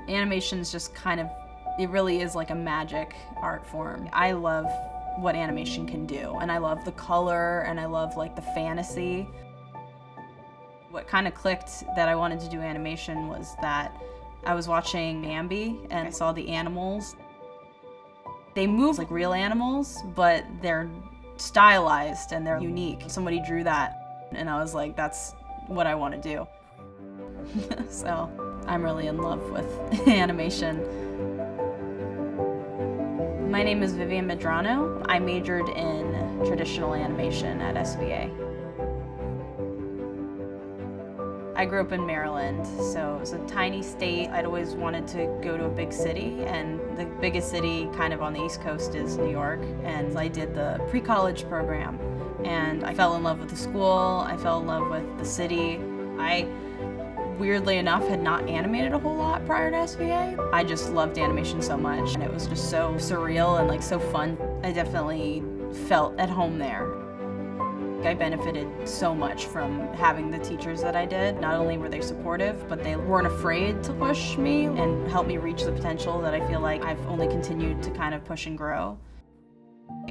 Animation's just it really is like a magic art form. I love what animation can do, and I love the color, and I love like the fantasy. What kind of clicked that I wanted to do animation was that I was watching Bambi and I saw the animals. They move like real animals, but they're stylized and they're unique. Somebody drew that, and I was like, that's what I want to do. So I'm really in love with animation. My name is Vivienne Medrano. I majored in traditional animation at SVA. I grew up in Maryland, so it was a tiny state. I'd always wanted to go to a big city, and the biggest city kind of on the East Coast is New York. And I did the pre-college program, and I fell in love with the school. I fell in love with the city. I, weirdly enough, had not animated a whole lot prior to SVA. I just loved animation so much, and it was just so surreal and like so fun. I definitely felt at home there. I benefited so much from having the teachers that I did. Not only were they supportive, but they weren't afraid to push me and help me reach the potential that I feel like I've only continued to kind of push and grow.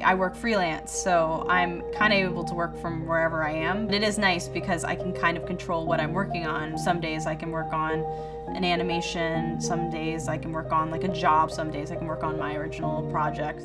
I work freelance, so I'm kind of able to work from wherever I am. It is nice because I can kind of control what I'm working on. Some days I can work on an animation, some days I can work on like a job, some days I can work on my original project.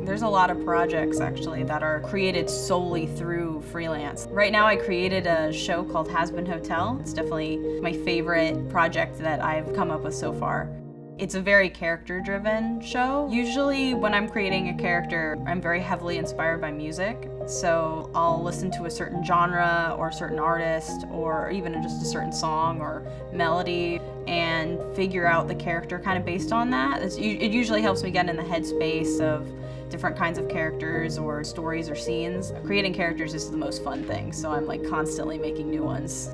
There's a lot of projects actually that are created solely through freelance. Right now I created a show called Hazbin Hotel. It's definitely my favorite project that I've come up with so far. It's a very character-driven show. Usually when I'm creating a character, I'm very heavily inspired by music. So I'll listen to a certain genre or a certain artist or even just a certain song or melody and figure out the character kind of based on that. It usually helps me get in the headspace of different kinds of characters or stories or scenes. Creating characters is the most fun thing, so I'm like constantly making new ones.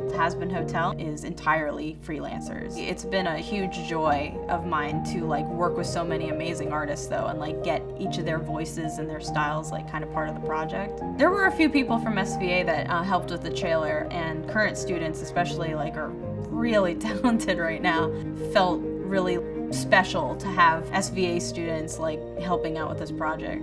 Hazbin Hotel is entirely freelancers. It's been a huge joy of mine to like work with so many amazing artists though, and like get each of their voices and their styles like kind of part of the project. There were a few people from SVA that helped with the trailer, and current students especially like are really talented right now. Felt really special to have SVA students like helping out with this project.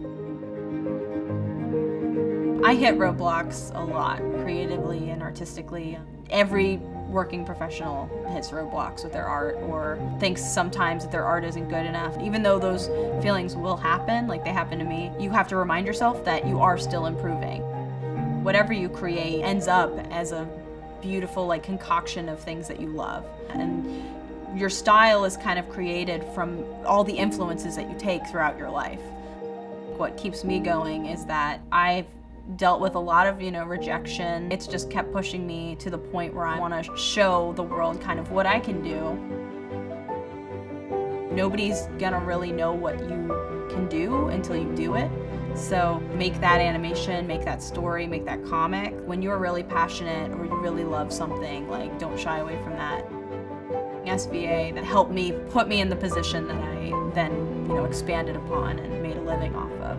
I hit roadblocks a lot, creatively and artistically. Every working professional hits roadblocks with their art or thinks sometimes that their art isn't good enough. Even though those feelings will happen, like they happen to me, you have to remind yourself that you are still improving. Whatever you create ends up as a beautiful like concoction of things that you love. And your style is kind of created from all the influences that you take throughout your life. What keeps me going is that I've dealt with a lot of, rejection. It's just kept pushing me to the point where I want to show the world kind of what I can do. Nobody's gonna really know what you can do until you do it. So make that animation, make that story, make that comic. When you're really passionate or you really love something, like don't shy away from that. SVA that helped me put me in the position that I then, expanded upon and made a living off of.